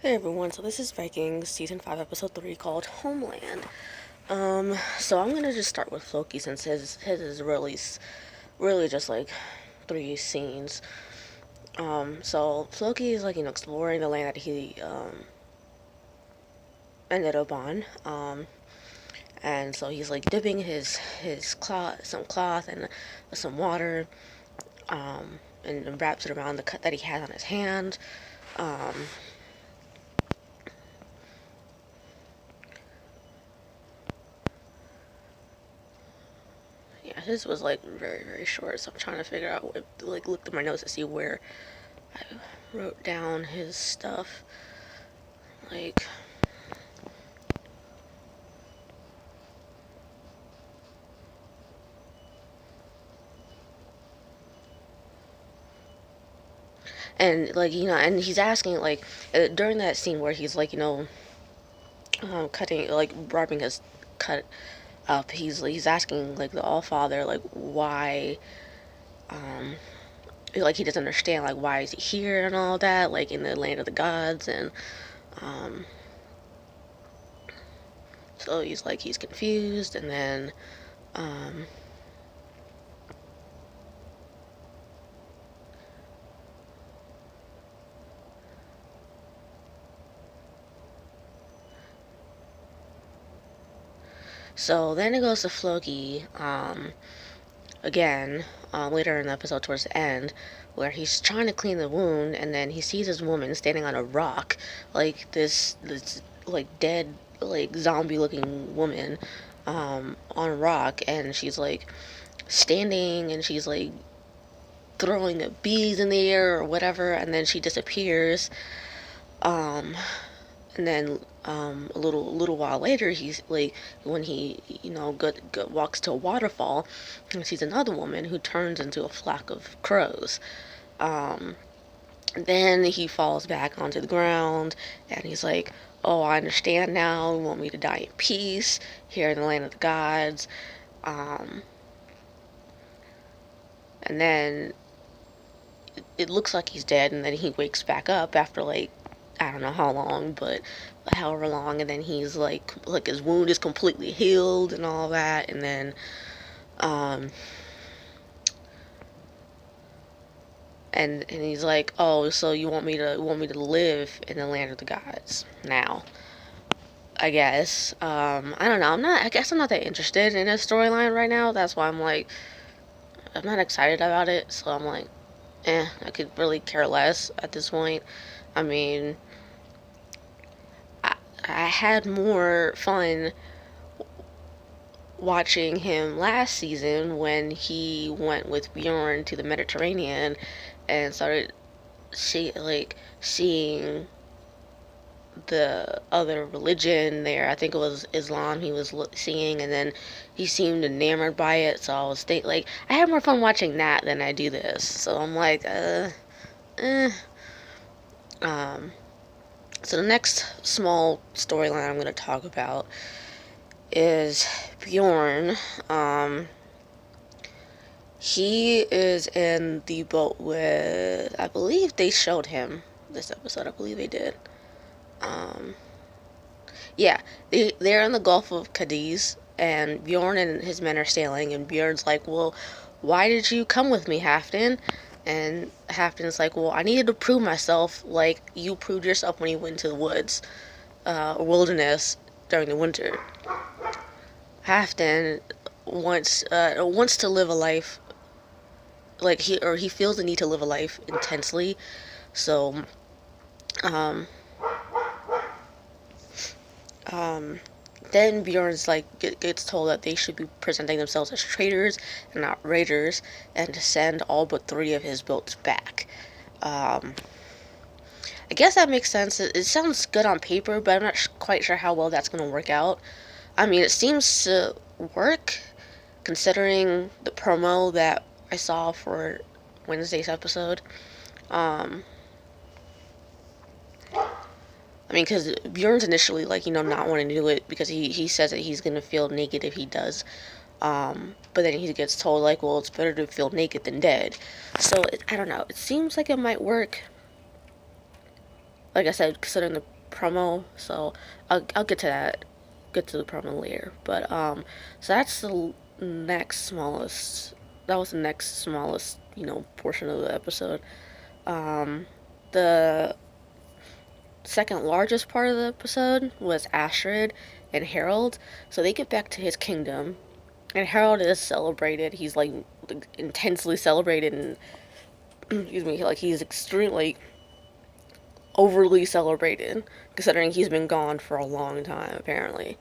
Hey everyone, so this is Vikings season 5 episode 3 called Homeland. So I'm gonna just start with Loki since his is really just like 3 scenes. So Loki is like, exploring the land that he ended up on. And so he's like dipping his cloth, some cloth and some water, and wraps it around the cut that he has on his hand. Um, Yeah, his was like very short, so I'm trying to figure out what, like, look through my notes to see where I wrote down his stuff. Like, and like, and he's asking like, during that scene where he's like, cutting, like wrapping his cut up, he's asking like the All Father like why, um like he doesn't understand like why is he here and all that, like in the land of the gods. And um so he's confused. And then um so then it goes to Floki, again, later in the episode towards the end, where he's trying to clean the wound, and then he sees this woman standing on a rock, like this like dead, like zombie looking woman, on a rock. And she's like standing, and she's like throwing bees in the air or whatever, and then she disappears. um and then a little while later, he's like, when he walks to a waterfall and sees another woman who turns into a flock of crows. um then he falls back onto the ground, and he's like, oh, I understand now, you want me to die in peace here in the land of the gods. um and then it looks like he's dead, and then he wakes back up after, like, I don't know how long, but however long. And then he's like his wound is completely healed and all that. And then um and he's like, oh, so you want me to live in the land of the gods now, I guess. I don't know, I guess I'm not that interested in his storyline right now. That's why I'm not excited about it. So I'm like, I could really care less at this point. I mean, I had more fun watching him last season when he went with Bjorn to the Mediterranean and started seeing the other religion there. I think it was Islam he was seeing, and then he seemed enamored by it. So I was like, I had more fun watching that than I do this. So I'm like, eh. So the next small storyline I'm going to talk about is Bjorn. He is in the boat with, I believe they showed him this episode. I believe they did. Yeah, they're in the Gulf of Cadiz, and Bjorn and his men are sailing. And Bjorn's like, well, why did you come with me, Halfdan? And Halfdan's like, well, I needed to prove myself, like you proved yourself when you went to the woods, wilderness during the winter. Halfdan wants to live a life, like he feels the need to live a life intensely. So um um then Bjorn's like gets told that they should be presenting themselves as traders and not raiders, and to send all but 3 of his boats back. I guess that makes sense. It sounds good on paper, but I'm not quite sure how well that's going to work out. I mean, it seems to work considering the promo that I saw for Wednesday's episode. Um, I mean, because Bjorn's initially like, not wanting to do it because he says that he's gonna feel naked if he does. But then he gets told like, well, it's better to feel naked than dead. So I don't know. It seems like it might work. Like I said, considering the promo, so I'll get to that, get to the promo later. But so that's the next smallest. That was the next smallest, portion of the episode. The second largest part of the episode was Astrid and Harald. So they get back to his kingdom, and Harald is celebrated. He's like intensely celebrated, and excuse me, like he's extremely overly celebrated, considering he's been gone for a long time, apparently.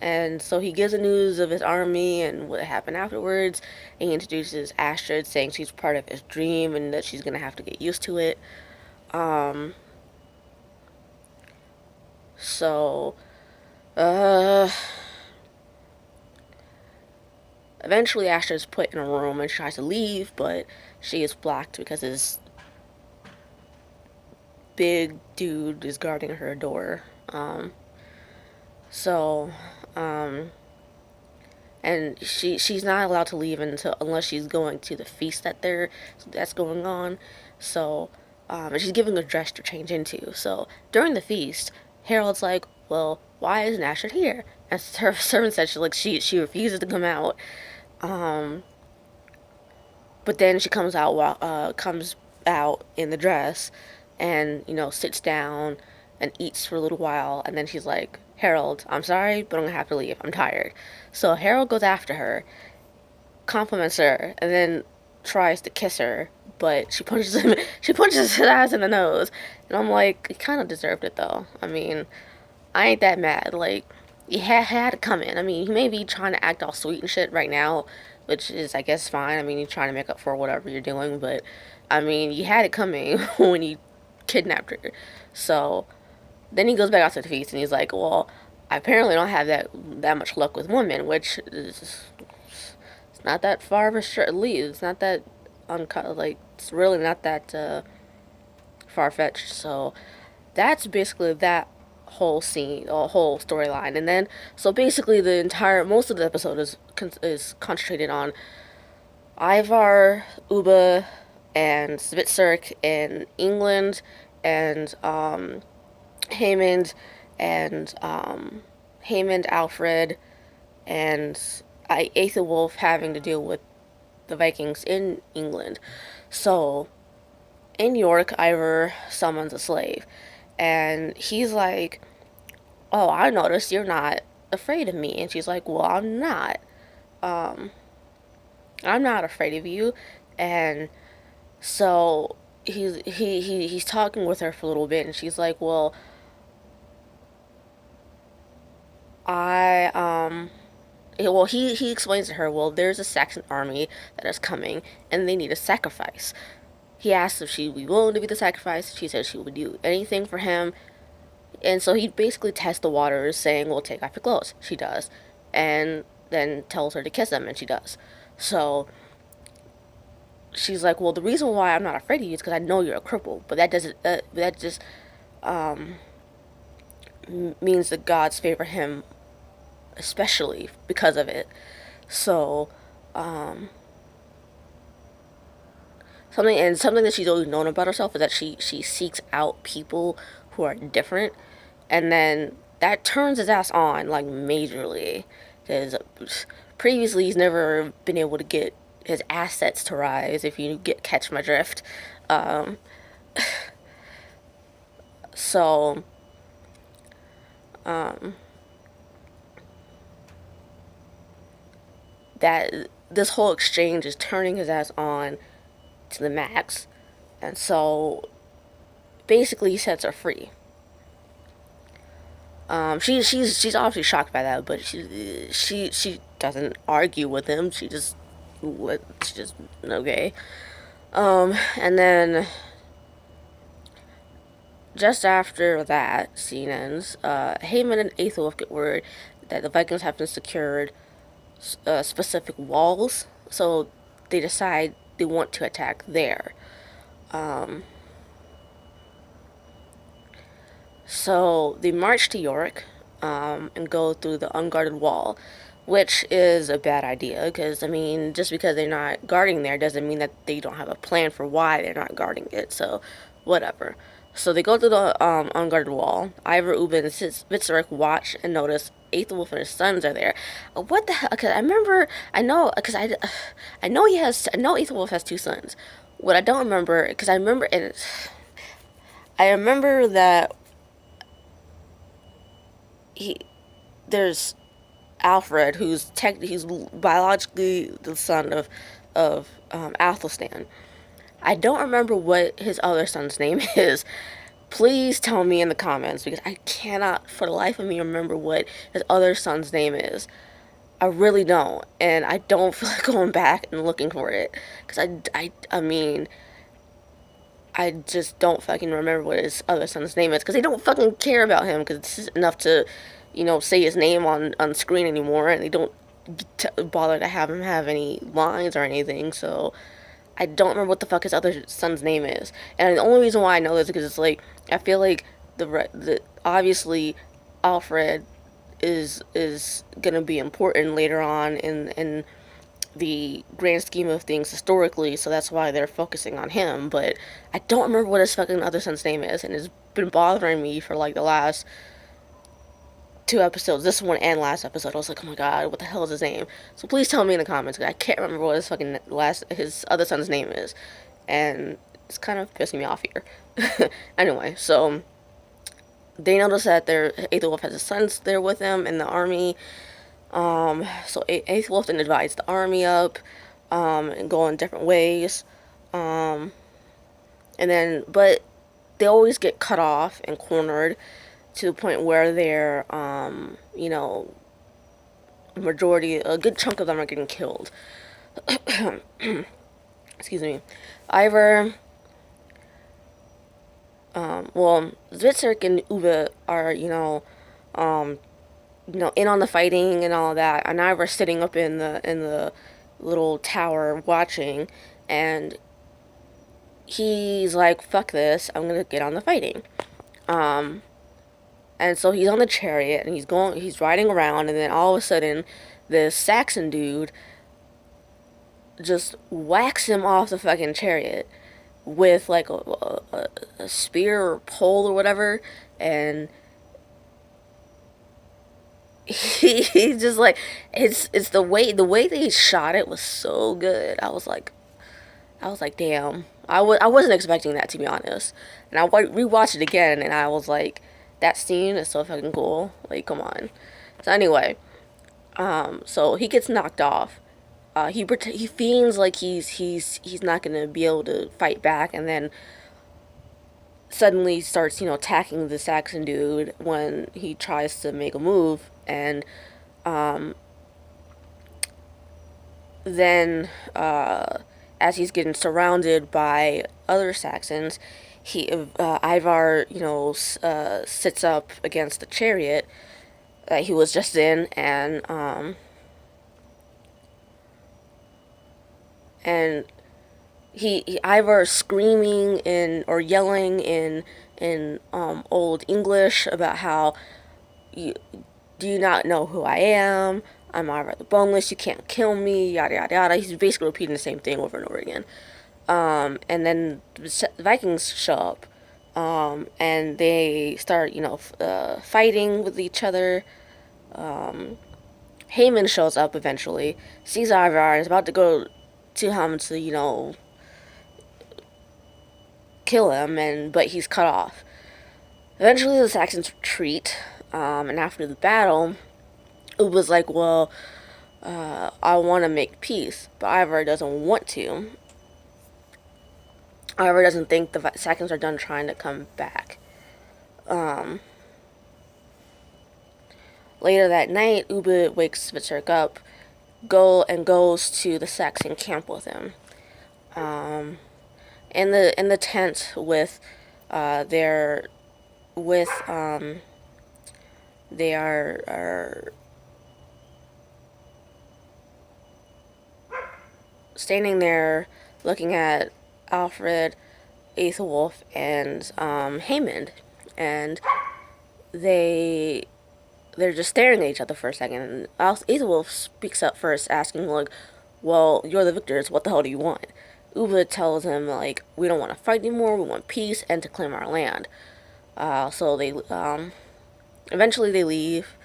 And so he gives the news of his army and what happened afterwards. And he introduces Astrid, saying she's part of his dream and that she's gonna have to get used to it. So, eventually Astrid's put in a room and tries to leave, but she is blocked because his big dude is guarding her door. And she's not allowed to leave unless she's going to the feast that's going on. So, and she's given a dress to change into. So during the feast, Harold's like, "Well, why isn't Astrid here?" And her servant said she refuses to come out. But then she comes out in the dress, and sits down and eats for a little while, and then she's like, "Harold, I'm sorry, but I'm gonna have to leave. I'm tired." So Harold goes after her, compliments her, and then tries to kiss her, but she punches him. She punches his ass in the nose, and I'm like, he kind of deserved it though. I mean, I ain't that mad. Like, he had to come in. I mean, he may be trying to act all sweet and shit right now, which is, I guess, fine. I mean, you're trying to make up for whatever you're doing, but I mean, you had it coming when you kidnapped her. So then he goes back out to the feast, and he's like, "Well, I apparently don't have that much luck with women," which is, it's not that far of a lead. It's not that it's really not that far fetched. So that's basically that whole scene, or whole storyline. And then, so basically most of the episode is concentrated on Ivar, Ubbe, and Hvitserk in England, and Haymond, and Alfred, and Aethelwulf having to deal with the Vikings in England. So in York, Ivar summons a slave, and he's like, "Oh, I noticed you're not afraid of me." And she's like, "Well, I'm not. I'm not afraid of you." And so he's talking with her for a little bit, and she's like, "Well, he explains to her, well, there's a Saxon army that is coming, and they need a sacrifice." He asks if she would be willing to be the sacrifice. She says she would do anything for him. And so he basically tests the waters, saying, "Well, take off your clothes." She does. And then tells her to kiss him, and she does. So she's like, "Well, the reason why I'm not afraid of you is because I know you're a cripple. But that just means that gods favor him especially because of it." So, something that she's always known about herself is that she seeks out people who are different, and then that turns his ass on, like, majorly, because previously he's never been able to get his assets to rise, if you catch my drift. So that this whole exchange is turning his ass on to the max, and so basically he sets her free. She's obviously shocked by that, but she doesn't argue with him. She just okay. And then just after that scene ends, Heyman and Aethelwulf get word that the Vikings have been secured specific walls, so they decide they want to attack there. So they march to York and go through the unguarded wall, which is a bad idea, because, I mean, just because they're not guarding there doesn't mean that they don't have a plan for why they're not guarding it, so whatever. So they go to the unguarded wall. Ivar, Ubbe, and Hvitserk watch and notice Aethelwulf and his sons are there. What the hell? Because I remember, I know I know Aethelwulf has two sons. What I don't remember, because I remember that he, there's Alfred, he's biologically the son of Athelstan. I don't remember what his other son's name is. Please tell me in the comments because I cannot for the life of me remember what his other son's name is. I really don't, and I don't feel like going back and looking for it because I mean, I just don't fucking remember what his other son's name is because they don't fucking care about him because it's enough to, say his name on screen anymore, and they don't bother to have him have any lines or anything. So I don't remember what the fuck his other son's name is, and the only reason why I know this is because it's like I feel like the obviously Alfred is gonna be important later on in the grand scheme of things historically, so that's why they're focusing on him. But I don't remember what his fucking other son's name is, and it's been bothering me for like the last two episodes, this one and last episode. I was like, oh my god, what the hell is his name? So please tell me in the comments, because I can't remember what his other son's name is, and it's kind of pissing me off here. Anyway, so they notice that Aethelwulf has his sons there with him in the army. So Aethelwulf then divides the army up, and go in different ways. And but they always get cut off and cornered to the point where they're, a good chunk of them are getting killed. Excuse me. Ivar, Hvitserk and Ubbe are, in on the fighting and all that, and Ivar's sitting up in the little tower watching, and he's like, fuck this, I'm gonna get on the fighting. And so he's on the chariot, and he's riding around, and then all of a sudden, this Saxon dude just whacks him off the fucking chariot with like a spear or pole or whatever, and he just like it's the way they shot it was so good. I was like, damn. I wasn't expecting that, to be honest. And I rewatched it again, and I was like, that scene is so fucking cool. Like, come on. So anyway, so he gets knocked off. He feigns like he's not gonna be able to fight back, and then suddenly starts attacking the Saxon dude when he tries to make a move, and then as he's getting surrounded by other Saxons, Ivar sits up against the chariot that he was just in, and Ivar is screaming or yelling in Old English about how do you not know who I am? I'm Ivar the Boneless. You can't kill me. Yada yada yada. He's basically repeating the same thing over and over again. And then the Vikings show up, and they start fighting with each other. Heyman shows up eventually, sees Ivar, and is about to go to him to kill him, but he's cut off. Eventually the Saxons retreat, and after the battle, it was like, well, I want to make peace, but Ivar doesn't want to. Ivar doesn't think the Saxons are done trying to come back. Later that night, Ubbe wakes Hvitserk up, goes to the Saxon camp with him. In the tent with they are standing there looking at Alfred, Aethelwulf, and Haemond, and they're just staring at each other for a second. And Aethelwulf speaks up first, asking like, "Well, you're the victors. What the hell do you want?" Ubbe tells him, like, we don't want to fight anymore, we want peace and to claim our land. So they, eventually they leave.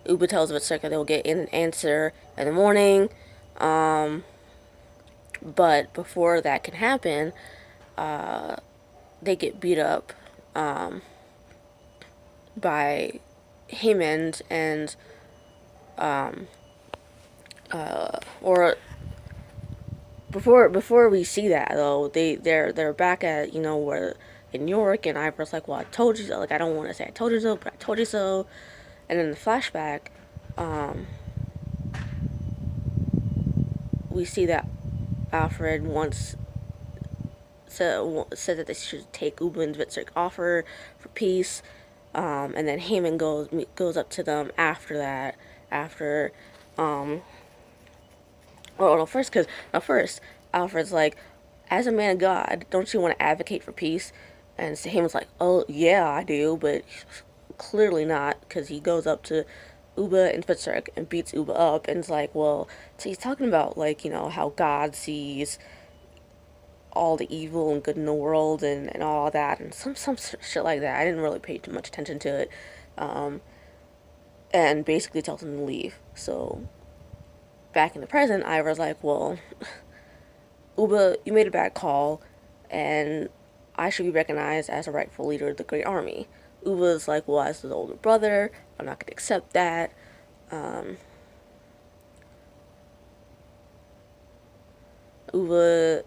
Ubbe tells Hvitserk that they'll get an answer in the morning. But before that can happen, they get beat up by Homeland and or before we see that though, they're back at, where in York, and Ivar's like, well, I told you so. Like, I don't want to say I told you so, but I told you so. And in the flashback, we see that Alfred once said that they should take Ubbe and Hvitserk offer for peace, and then Haman goes up to them after that. First Alfred's like, as a man of God, don't you want to advocate for peace? And so Haman's like, oh yeah, I do, but clearly not, because he goes up to Ubbe and Hvitserk and beats Ubbe up, and it's like, well, so he's talking about, like, how God sees all the evil and good in the world, and all that, and some shit like that. I didn't really pay too much attention to it, and basically tells him to leave. So back in the present, Ivar's like, well, Ubbe, you made a bad call, and I should be recognized as a rightful leader of the Great Army. Ubbe's like, well, as his older brother, I'm not going to accept that. Ubbe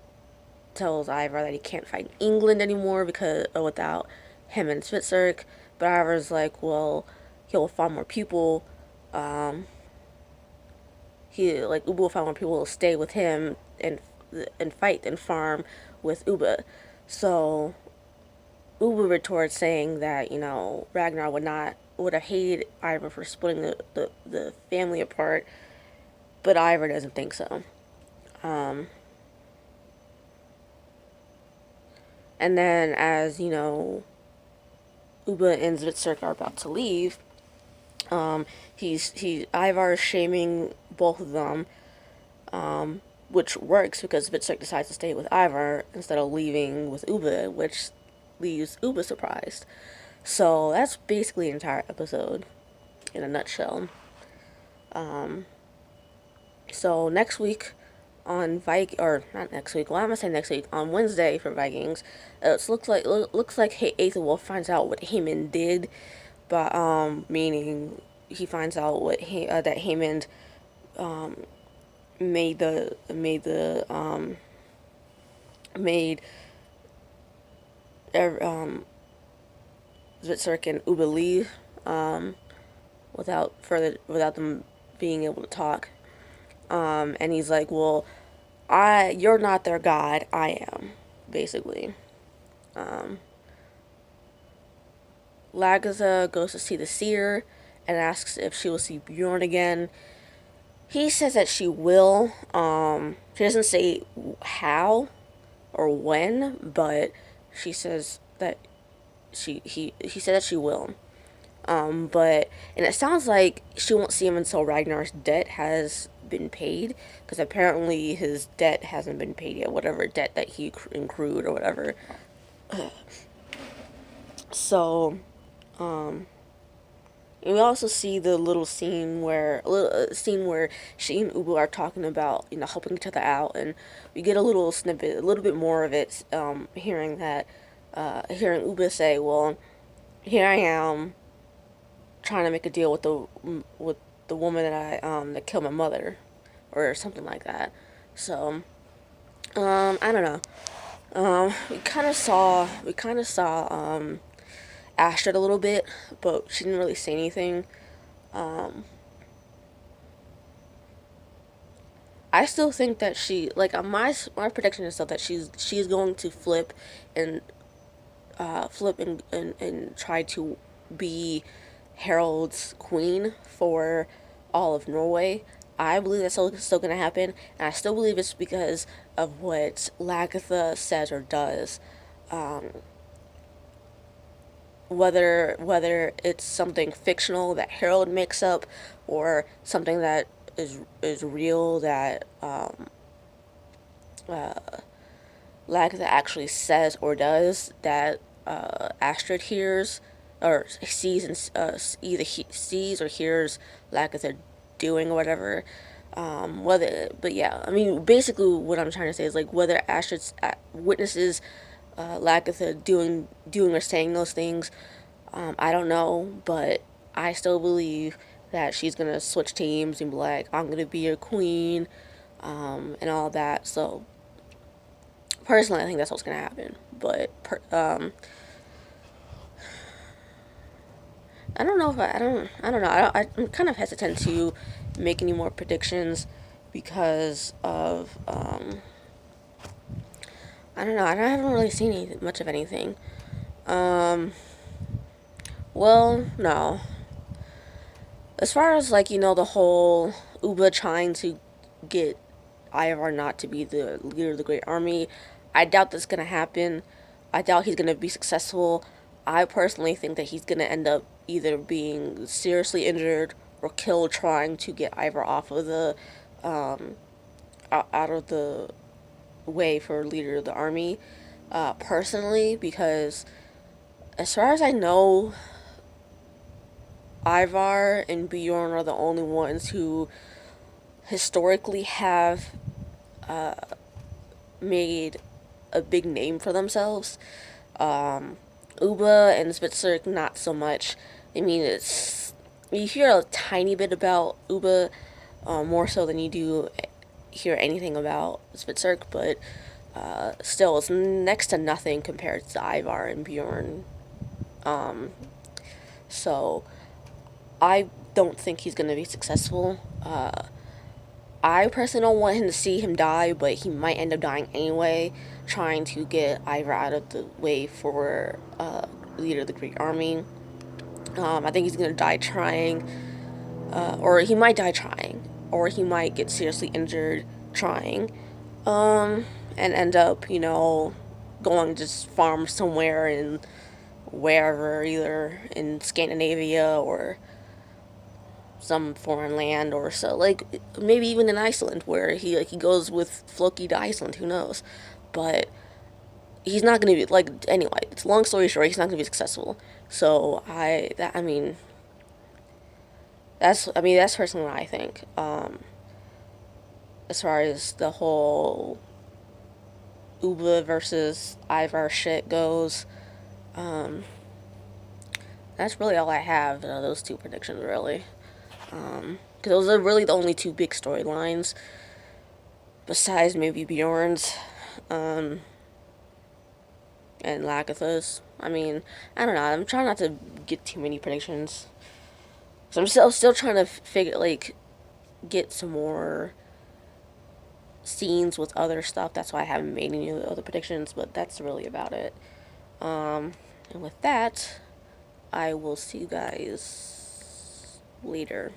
tells Ivar that he can't fight England anymore because without him and Hvitserk. But Ivar's like, well, he'll find more people. Ubbe will find more people to stay with him and fight and farm with Ubbe. So Ubbe retorts saying that, Ragnar would have hated Ivar for splitting the family apart, but Ivar doesn't think so. And then as, Ubbe and Hvitserk are about to leave, Ivar is shaming both of them, which works because Hvitserk decides to stay with Ivar instead of leaving with Ubbe, which leaves Ubbe surprised. So that's basically the entire episode in a nutshell. So next week on not next week. Why am I saying next week? On Wednesday for Vikings, it looks like Aethelwulf finds out what Haman did, but meaning he finds out that Haman made Hvitserk and Ubbe leave without them being able to talk. And he's like, well, you're not their god, I am, basically. Lagertha goes to see the seer and asks if she will see Bjorn again. He says that she will. She doesn't say how or when, but she says that he said that she will. And it sounds like she won't see him until Ragnar's debt has been paid, because apparently his debt hasn't been paid yet, whatever debt that he accrued or whatever. So, we also see the little scene where she and Ubbe are talking about, helping each other out, and we get a little snippet, a little bit more of it, hearing Ubbe say, well, here I am, trying to make a deal with the woman that killed my mother, or something like that. So, I don't know. We kind of saw Astrid a little bit, but she didn't really say anything. I still think that my prediction is still that she's going to flip and try to be Harald's queen for all of Norway. I believe that's still going to happen, and I still believe it's because of what Lagertha says or does. Whether it's something fictional that Harald makes up, or something that is real that Lagatha actually says or does that Astrid hears or sees, and either sees or hears Lagatha doing or whatever. But yeah, I mean, basically what I'm trying to say is like whether Astrid witnesses Lagatha doing or saying those things. I don't know, but I still believe that she's gonna switch teams and be like, I'm gonna be your queen, and all that. So personally, I think that's what's gonna happen. But I don't know if I don't know. I'm kind of hesitant to make any more predictions because of I don't know. I haven't really seen much of anything. Um, well, no. As far as like the whole Ubbe trying to get Ivar not to be the leader of the Great Army, I doubt that's gonna happen. I doubt he's gonna be successful. I personally think that he's gonna end up either being seriously injured or killed trying to get Ivar off of the um, out of the way for leader of the army. Personally, because as far as I know, Ivar and Bjorn are the only ones who historically have made a big name for themselves. Ubbe and Hvitserk, not so much. I mean, you hear a tiny bit about Ubbe, more so than you do hear anything about Hvitserk, but still, it's next to nothing compared to Ivar and Bjorn. So I don't think he's gonna be successful. I personally don't want him to see him die, but he might end up dying anyway, trying to get Ivar out of the way for leader of the Greek army. I think he's gonna die trying, or he might die trying, or he might get seriously injured trying, and end up, going to just farm somewhere in wherever, either in Scandinavia or some foreign land, or so, like maybe even in Iceland, where he goes with Floki to Iceland. Who knows? But he's not gonna be like, anyway. It's long story short. He's not gonna be successful. So that's personally what I think. As far as the whole Ubbe versus Ivar shit goes, that's really all I have. Those two predictions, really. Because those are really the only two big storylines, besides maybe Bjorn's, and Lagatha's. I mean, I don't know. I'm trying not to get too many predictions. So I'm still trying to figure, like, get some more scenes with other stuff. That's why I haven't made any other predictions, but that's really about it. And with that, I will see you guys later.